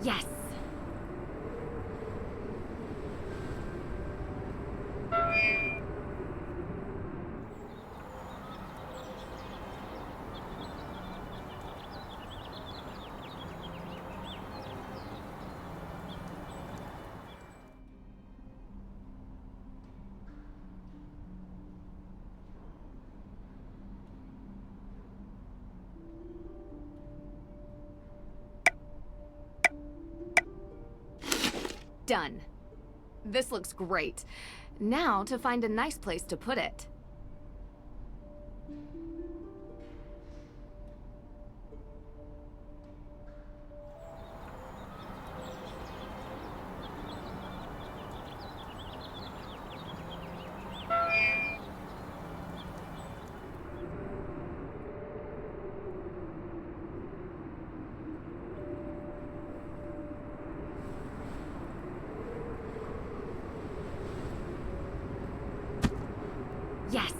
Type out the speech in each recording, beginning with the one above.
Yes. Done. This looks great. Now to find a nice place to put it. Yes.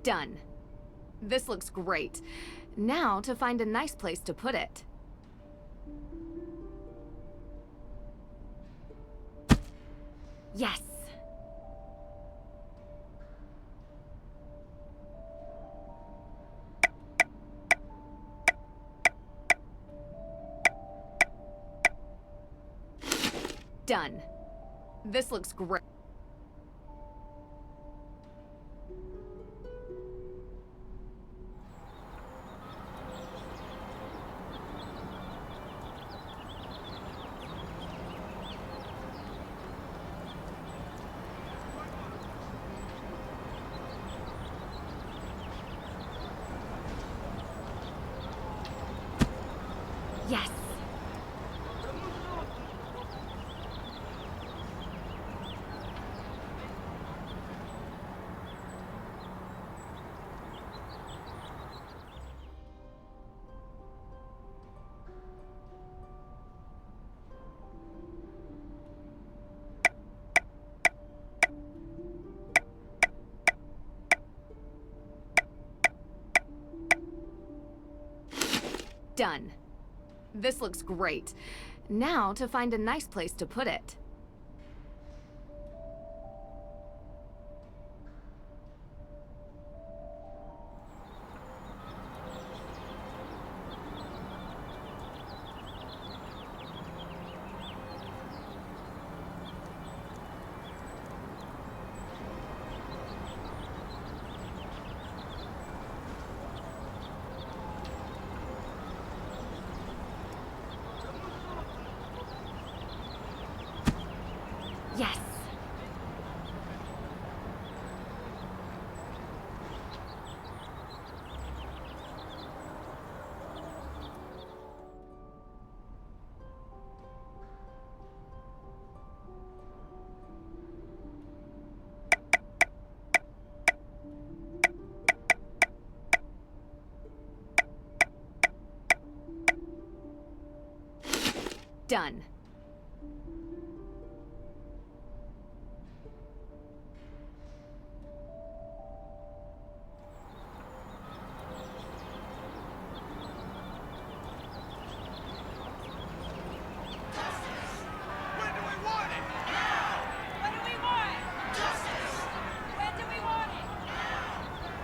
Done. This looks great. Now to find a nice place to put it. Yes. Done. This looks great. Yes. Done. This looks great. Now to find a nice place to put it. Yes. Done. When do we want it? Now! What do we want? Justice! When do we want it?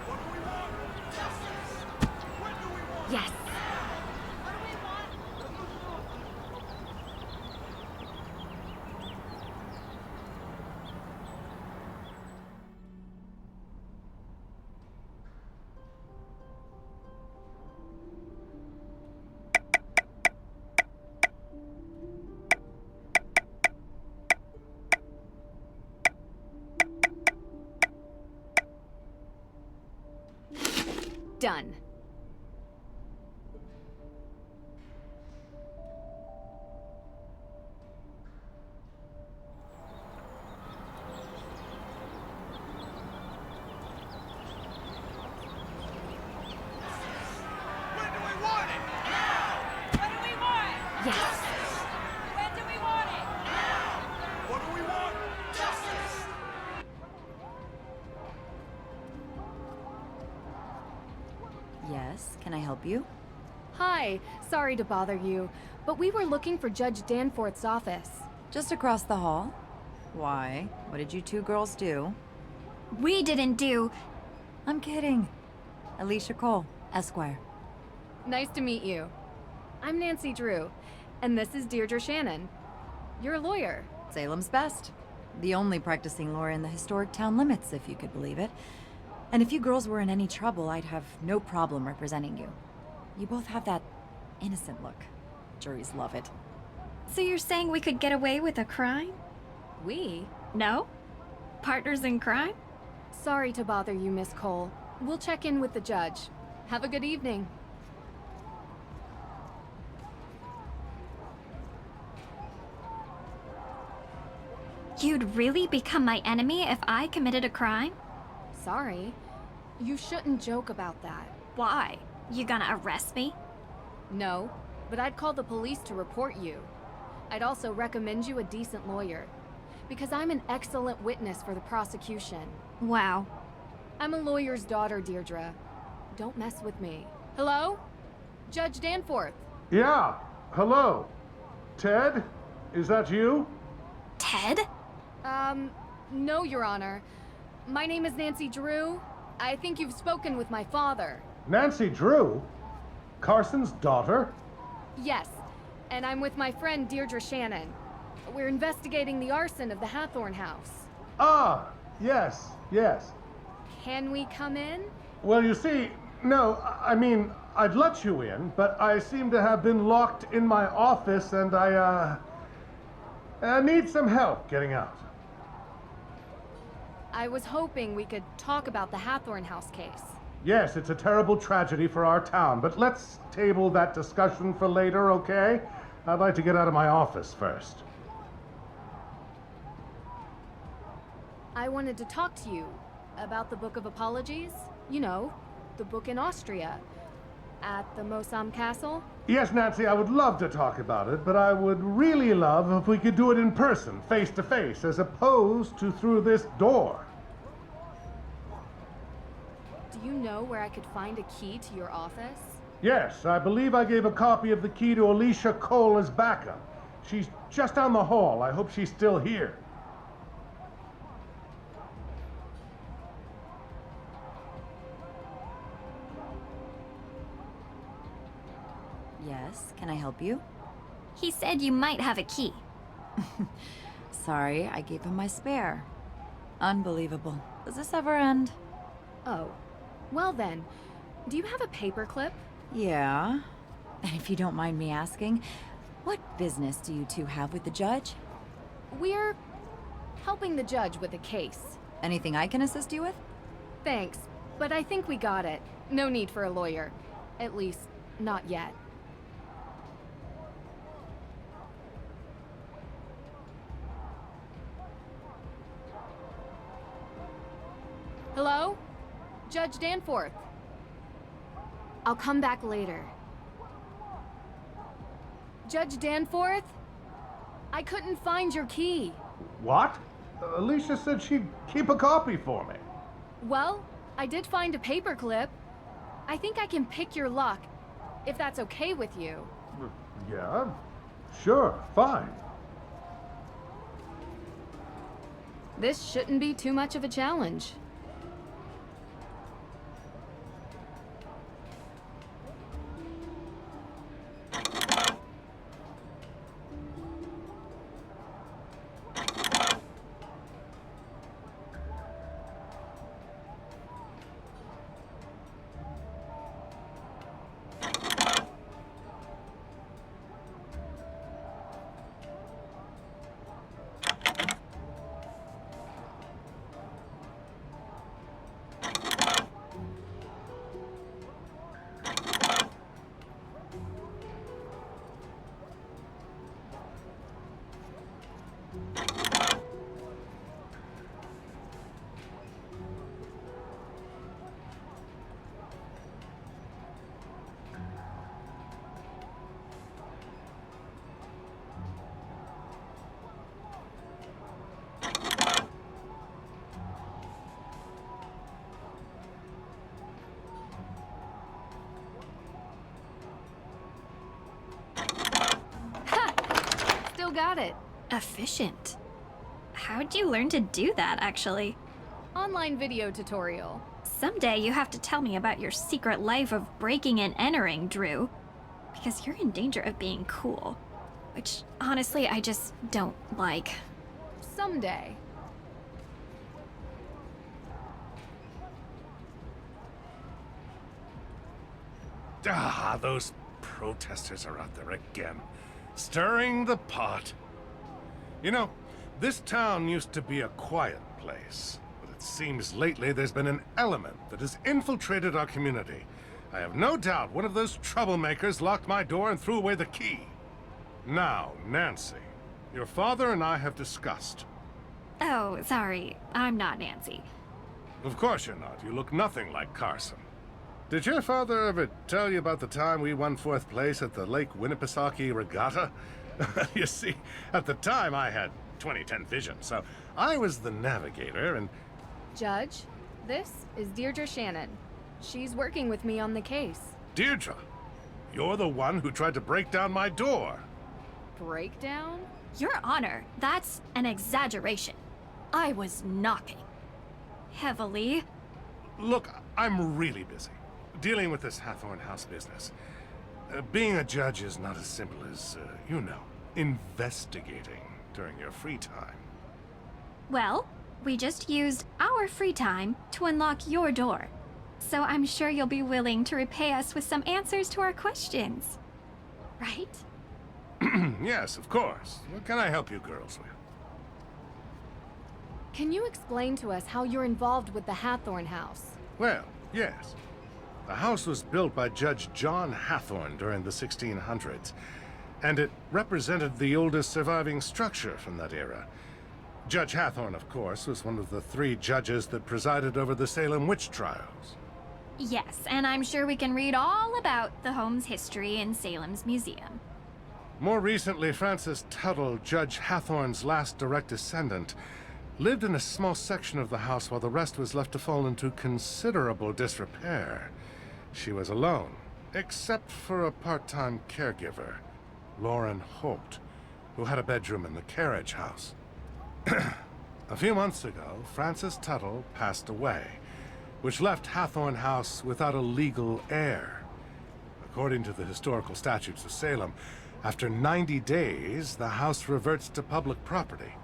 What do we want? Justice! When do we want it? Yes. What do we want? Done. help you? Hi, sorry to bother you, but we were looking for Judge Danforth's office. Just across the hall. Why? What did you two girls do? We didn't do. I'm kidding. Alicia Cole, Esquire. Nice to meet you. I'm Nancy Drew, and this is Deirdre Shannon. You're a lawyer. Salem's best. The only practicing lawyer in the historic town limits, if you could believe it. And if you girls were in any trouble, I'd have no problem representing you. You both have that innocent look. Juries love it. So you're saying we could get away with a crime? We? No? Partners in crime? Sorry to bother you, Miss Cole. We'll check in with the judge. Have a good evening. You'd really become my enemy if I committed a crime? Sorry. You shouldn't joke about that. Why? You gonna arrest me? No, but I'd call the police to report you. I'd also recommend you a decent lawyer, because I'm an excellent witness for the prosecution. Wow. I'm a lawyer's daughter, Deirdre. Don't mess with me. Hello? Judge Danforth. Yeah, hello. Ted? Is that you? Ted? No, Your Honor. My name is Nancy Drew. I think you've spoken with my father. Nancy Drew? Carson's daughter? Yes, and I'm with my friend Deirdre Shannon. We're investigating the arson of the Hathorn house. Ah, yes, yes. Can we come in? Well, you see, no, I mean, I'd let you in, but I seem to have been locked in my office and I need some help getting out. I was hoping we could talk about the Hathorn house case. Yes, it's a terrible tragedy for our town, but let's table that discussion for later, okay? I'd like to get out of my office first. I wanted to talk to you about the Book of Apologies. You know, the book in Austria, at the Mosam Castle. Yes, Nancy, I would love to talk about it, but I would really love if we could do it in person, face to face, as opposed to through this door. Do you know where I could find a key to your office? Yes, I believe I gave a copy of the key to Alicia Cole as backup. She's just down the hall. I hope she's still here. Yes, can I help you? He said you might have a key. Sorry, I gave him my spare. Unbelievable. Does this ever end? Oh. Well then, do you have a paperclip? Yeah. And if you don't mind me asking, what business do you two have with the judge? We're helping the judge with a case. Anything I can assist you with? Thanks, but I think we got it. No need for a lawyer. At least, not yet. Hello? Judge Danforth. I'll come back later. Judge Danforth? I couldn't find your key. What? Alicia said she'd keep a copy for me. Well, I did find a paperclip. I think I can pick your lock, if that's okay with you. Yeah, sure, fine. This shouldn't be too much of a challenge. still got it. Efficient. How'd you learn to do that, actually? Online video tutorial. Someday you have to tell me about your secret life of breaking and entering, Drew. Because you're in danger of being cool. Which, honestly, I just don't like. Someday. Ah, those protesters are out there again, stirring the pot. You know, this town used to be a quiet place, but it seems lately there's been an element that has infiltrated our community. I have no doubt one of those troublemakers locked my door and threw away the key. Now, Nancy, your father and I have discussed. Oh, sorry. I'm not Nancy. Of course you're not. You look nothing like Carson. Did your father ever tell you about the time we won 4th place at the Lake Winnipesaukee Regatta? You see, at the time I had 20/10 vision, so I was the navigator and... Judge, this is Deirdre Shannon. She's working with me on the case. Deirdre, you're the one who tried to break down my door. Breakdown? Your Honor, that's an exaggeration. I was knocking. Heavily. Look, I'm really busy, dealing with this Hathorne House business. Being a judge is not as simple as, investigating during your free time. Well, we just used our free time to unlock your door. So I'm sure you'll be willing to repay us with some answers to our questions. Right? Yes, of course. What can I help you girls with? Can you explain to us how you're involved with the Hathorne House? Well, yes. The house was built by Judge John Hathorne during the 1600s, and it represented the oldest surviving structure from that era. Judge Hathorne, of course, was one of the 3 judges that presided over the Salem witch trials. Yes, and I'm sure we can read all about the home's history in Salem's museum. More recently, Frances Tuttle, Judge Hathorne's last direct descendant, lived in a small section of the house while the rest was left to fall into considerable disrepair. She was alone, except for a part-time caregiver, Lauren Holt, who had a bedroom in the carriage house. A few months ago, Frances Tuttle passed away, which left Hathorne House without a legal heir. According to the historical statutes of Salem, after 90 days, the house reverts to public property,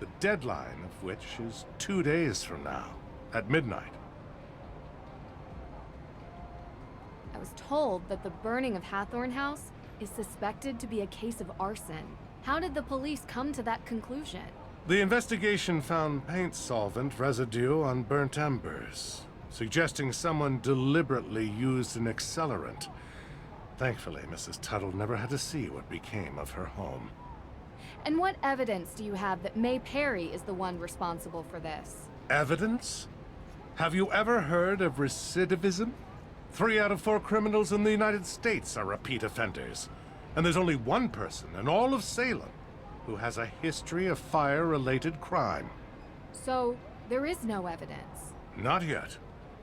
the deadline of which is 2 days from now, at midnight. I was told that the burning of Hathorne House is suspected to be a case of arson. How did the police come to that conclusion? The investigation found paint solvent residue on burnt embers, suggesting someone deliberately used an accelerant. Thankfully, Mrs. Tuttle never had to see what became of her home. And what evidence do you have that May Perry is the one responsible for this? Evidence? Have you ever heard of recidivism? 3 out of 4 criminals in the United States are repeat offenders. And there's only one person in all of Salem who has a history of fire-related crime. So, there is no evidence. Not yet,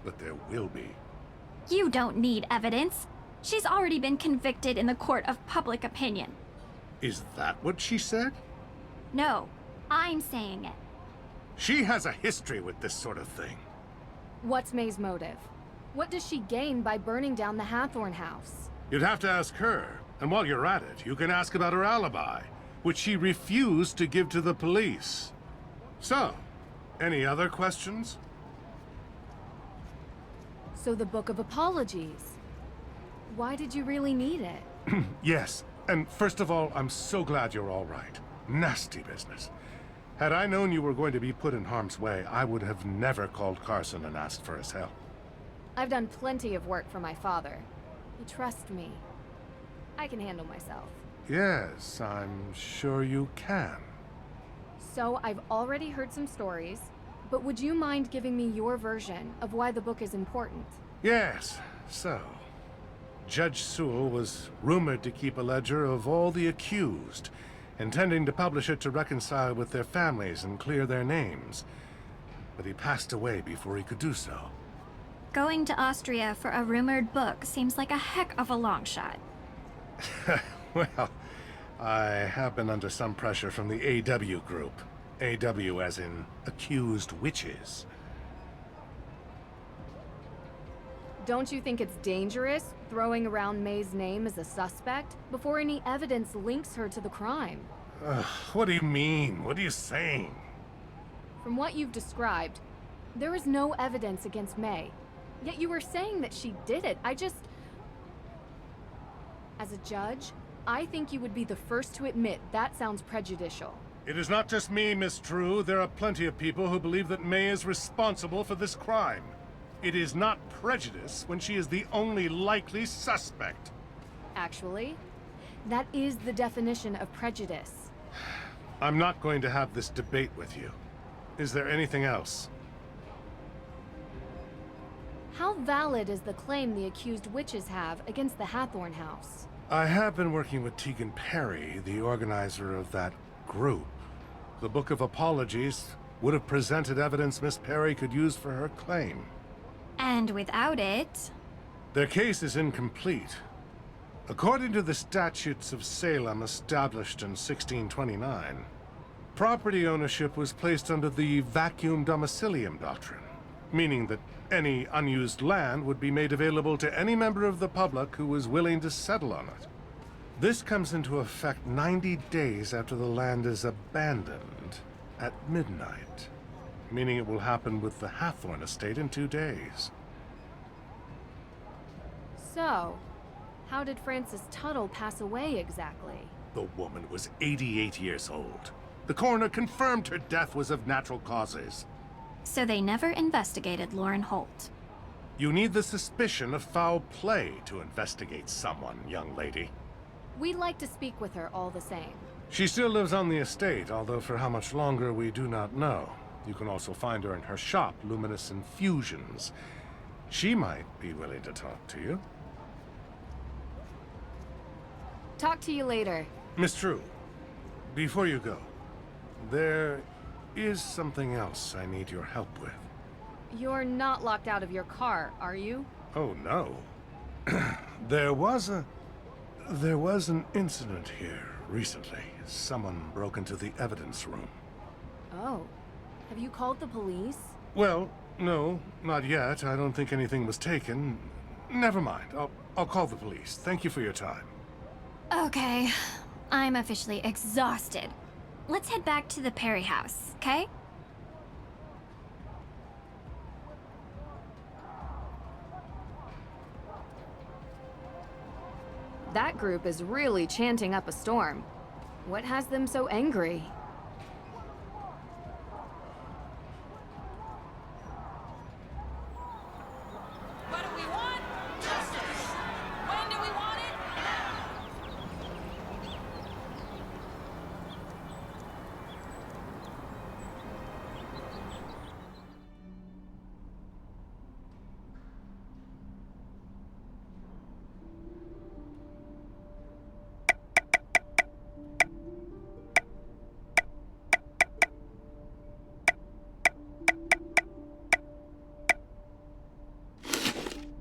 but there will be. You don't need evidence. She's already been convicted in the court of public opinion. Is that what she said? No, I'm saying it. She has a history with this sort of thing. What's May's motive? What does she gain by burning down the Hathorne House? You'd have to ask her, and while you're at it, you can ask about her alibi, which she refused to give to the police. So, any other questions? So the Book of Apologies. Why did you really need it? Yes, and first of all, I'm so glad you're all right. Nasty business. Had I known you were going to be put in harm's way, I would have never called Carson and asked for his help. I've done plenty of work for my father. He trusts me. I can handle myself. Yes, I'm sure you can. So I've already heard some stories, but would you mind giving me your version of why the book is important? Yes, so... Judge Sewell was rumored to keep a ledger of all the accused, intending to publish it to reconcile with their families and clear their names. But he passed away before he could do so. Going to Austria for a rumored book seems like a heck of a long shot. Well, I have been under some pressure from the AW group. AW as in accused witches. Don't you think it's dangerous throwing around May's name as a suspect before any evidence links her to the crime? What do you mean? What are you saying? From what you've described, there is no evidence against May. Yet you were saying that she did it. As a judge, I think you would be the first to admit that sounds prejudicial. It is not just me, Miss True. There are plenty of people who believe that May is responsible for this crime. It is not prejudice when she is the only likely suspect. Actually, that is the definition of prejudice. I'm not going to have this debate with you. Is there anything else? How valid is the claim the accused witches have against the Hathorn house? I have been working with Tegan Perry, the organizer of that group. The Book of Apologies would have presented evidence Miss Perry could use for her claim. And without it, Their case is incomplete. According to the statutes of Salem established in 1629, property ownership was placed under the vacuum domicilium doctrine, meaning that any unused land would be made available to any member of the public who was willing to settle on it. This comes into effect 90 days after the land is abandoned at midnight, meaning it will happen with the Hathorn estate in 2 days. So, how did Frances Tuttle pass away exactly? The woman was 88 years old. The coroner confirmed her death was of natural causes. so they never investigated Lauren Holt. You need the suspicion of foul play to investigate someone, young lady. We'd like to speak with her all the same. She still lives on the estate, although for how much longer we do not know. You can also find her in her shop, Luminous Infusions. She might be willing to talk to you. Talk to you later. Miss True, before you go, there is something else I need your help with. You're not locked out of your car, are you? Oh, no. There was an incident here recently. Someone broke into the evidence room. Oh. Have you called the police? Well, no, not yet. I don't think anything was taken. Never mind. I'll call the police. Thank you for your time. Okay, I'm officially exhausted. Let's head back to the Perry house, okay? That group is really chanting up a storm. What has them so angry? What do we want? Justice. When do we want it?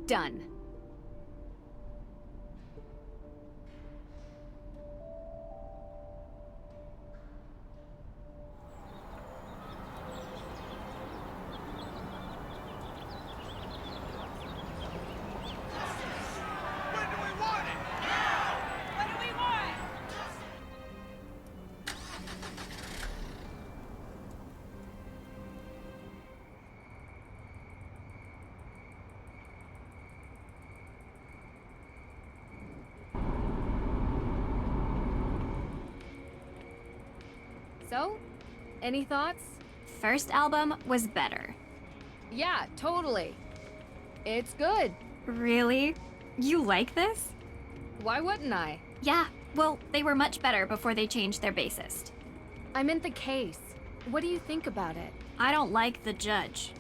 Done. When do we want it? Now! What do we want? So, any thoughts? First album was better. Yeah, totally. It's good. Really? You like this? Why wouldn't I? Yeah, well, they were much better before they changed their bassist. I meant the case. What do you think about it? I don't like the judge.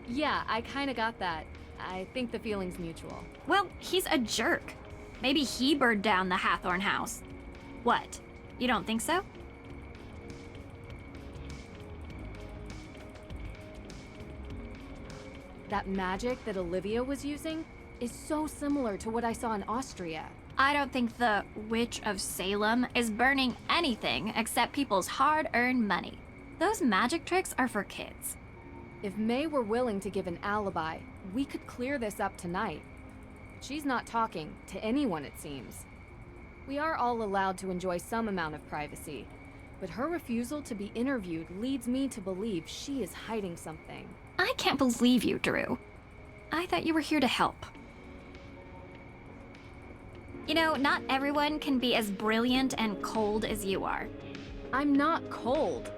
Yeah, I kinda got that. I think the feeling's mutual. Well, he's a jerk. Maybe he burned down the Hathorn house. What? You don't think so? That magic that Olivia was using is so similar to what I saw in Austria. I don't think the Witch of Salem is burning anything except people's hard-earned money. Those magic tricks are for kids. If May were willing to give an alibi, we could clear this up tonight. But she's not talking to anyone, it seems. We are all allowed to enjoy some amount of privacy, but her refusal to be interviewed leads me to believe she is hiding something. I can't believe you, Drew. I thought you were here to help. You know, not everyone can be as brilliant and cold as you are. I'm not cold.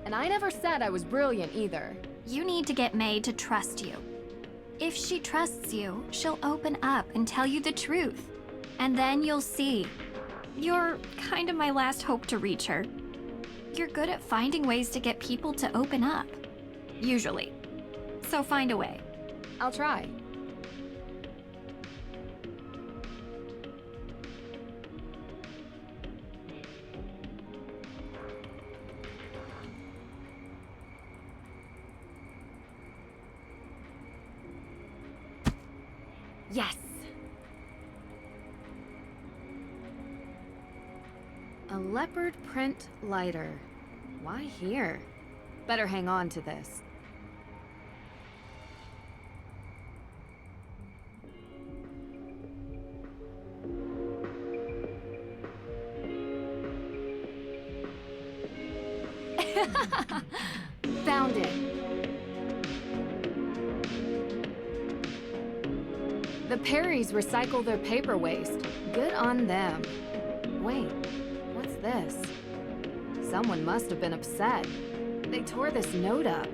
And I never said I was brilliant either. You need to get May to trust you. If she trusts you, she'll open up and tell you the truth. And then you'll see. You're kind of my last hope to reach her. You're good at finding ways to get people to open up. Usually. So find a way. I'll try. Yes! A leopard print lighter. Why here? Better hang on to this. Found it. The Perrys recycle their paper waste. Good on them. Wait, what's this? Someone must have been upset. They tore this note up.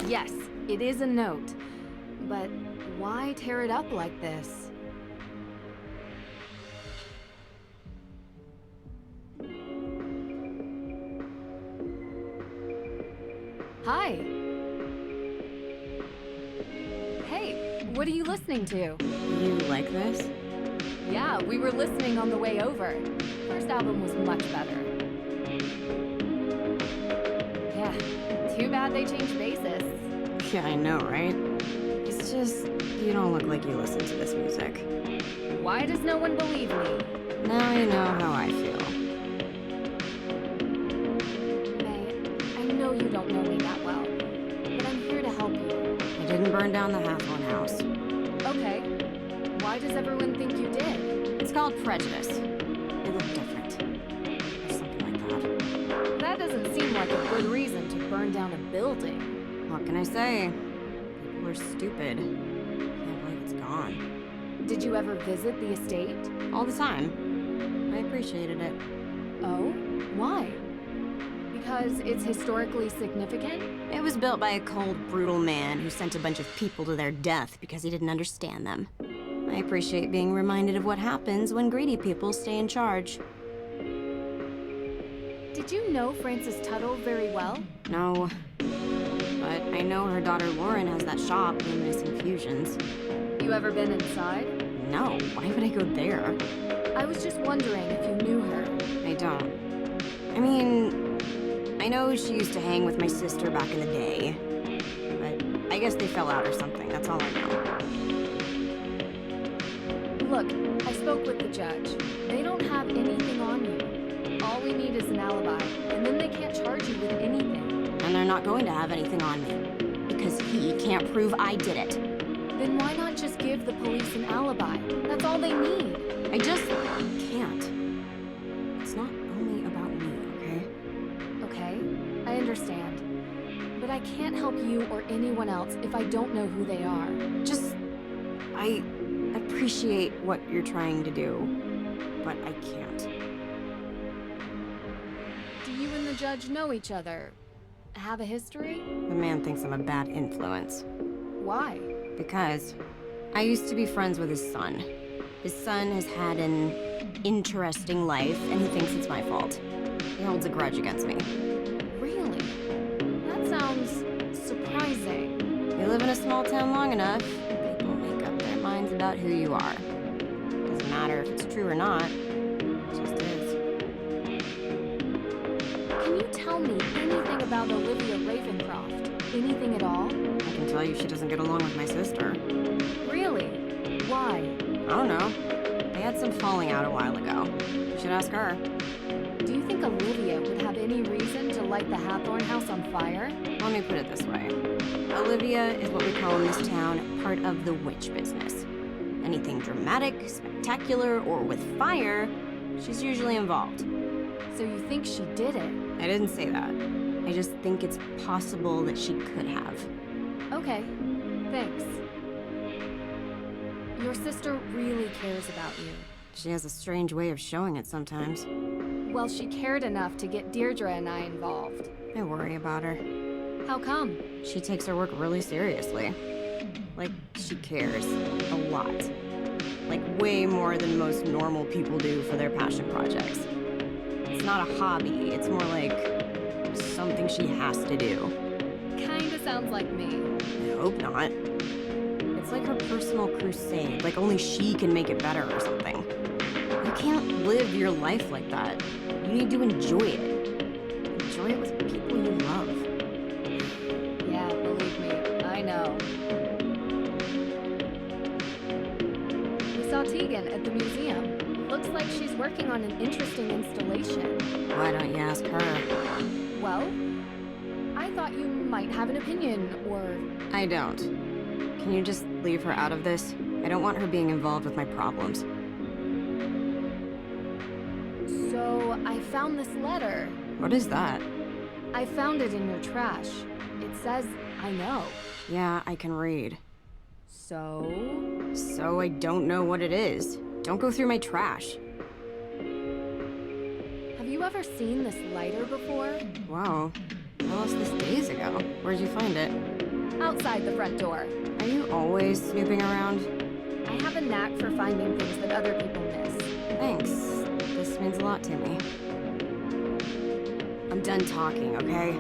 Yes, it is a note. But why tear it up like this? What are you listening to? You like this? Yeah, we were listening on the way over. First album was much better. Yeah, too bad they changed bassists. Yeah, I know, right? It's just, you don't look like you listen to this music. Why does no one believe me? Now you know how I feel. May, I know you don't know me that well, but I'm here to help you. I didn't burn down the Hathorn house. Okay. Why does everyone think you did? It's called prejudice. They look different. Or something like that. That doesn't seem like a good reason to burn down a building. What can I say? People are stupid. Can't believe it's gone. Did you ever visit the estate? All the time. I appreciated it. Oh? Why? Because it's historically significant? It was built by a cold, brutal man who sent a bunch of people to their death because he didn't understand them. I appreciate being reminded of what happens when greedy people stay in charge. Did you know Frances Tuttle very well? No. But I know her daughter Lauren has that shop, Luminous Infusions. You ever been inside? No, why would I go there? I was just wondering if you knew her. I don't. I mean, I know she used to hang with my sister back in the day. But I guess they fell out or something, that's all I know. Look, I spoke with the judge. They don't have anything on you. All we need is an alibi, and then they can't charge you with anything. And they're not going to have anything on me. Because he can't prove I did it. Then why not just give the police an alibi? That's all they need. I just can't. It's not only about me, okay? Okay, I understand. But I can't help you or anyone else if I don't know who they are. I appreciate what you're trying to do, but I can't. Do you and the judge know each other? Have a history? The man thinks I'm a bad influence. Why? Because I used to be friends with his son. His son has had an interesting life, and he thinks it's my fault. He holds a grudge against me. Really? That sounds surprising. You live in a small town long enough, people make up their minds about who you are. Doesn't matter if it's true or not. It just is. Can you tell me anything about Olivia Ravencroft? Anything at all? I can tell you she doesn't get along with my sister. Really? Why? I don't know. They had some falling out a while ago. You should ask her. Do you think Olivia would have any reason to light the Hathorn house on fire? Let me put it this way. Olivia is what we call in this town part of the witch business. Anything dramatic, spectacular, or with fire, she's usually involved. So you think she did it? I didn't say that. I just think it's possible that she could have. Okay, thanks. Your sister really cares about you. She has a strange way of showing it sometimes. Well, she cared enough to get Deirdre and I involved. I worry about her. How come? She takes her work really seriously. Like, she cares. A lot. Like, way more than most normal people do for their passion projects. It's not a hobby, it's more like something she has to do. Kinda sounds like me. I hope not. It's like her personal crusade, like only she can make it better or something. You can't live your life like that. You need to enjoy it. Enjoy it with people you love. Yeah, believe me, I know. We saw Tegan at the museum. Looks like she's working on an interesting installation. Why don't you ask her? Well, I thought you might have an opinion, or... I don't. Can you just leave her out of this? I don't want her being involved with my problems. So, I found this letter. What is that? I found it in your trash. It says, I know. Yeah, I can read. So? So I don't know what it is. Don't go through my trash. Have you ever seen this lighter before? Wow. I lost this days ago. Where'd you find it? Outside the front door. Are you always snooping around? I have a knack for finding things that other people miss. Thanks. This means a lot to me. I'm done talking, okay?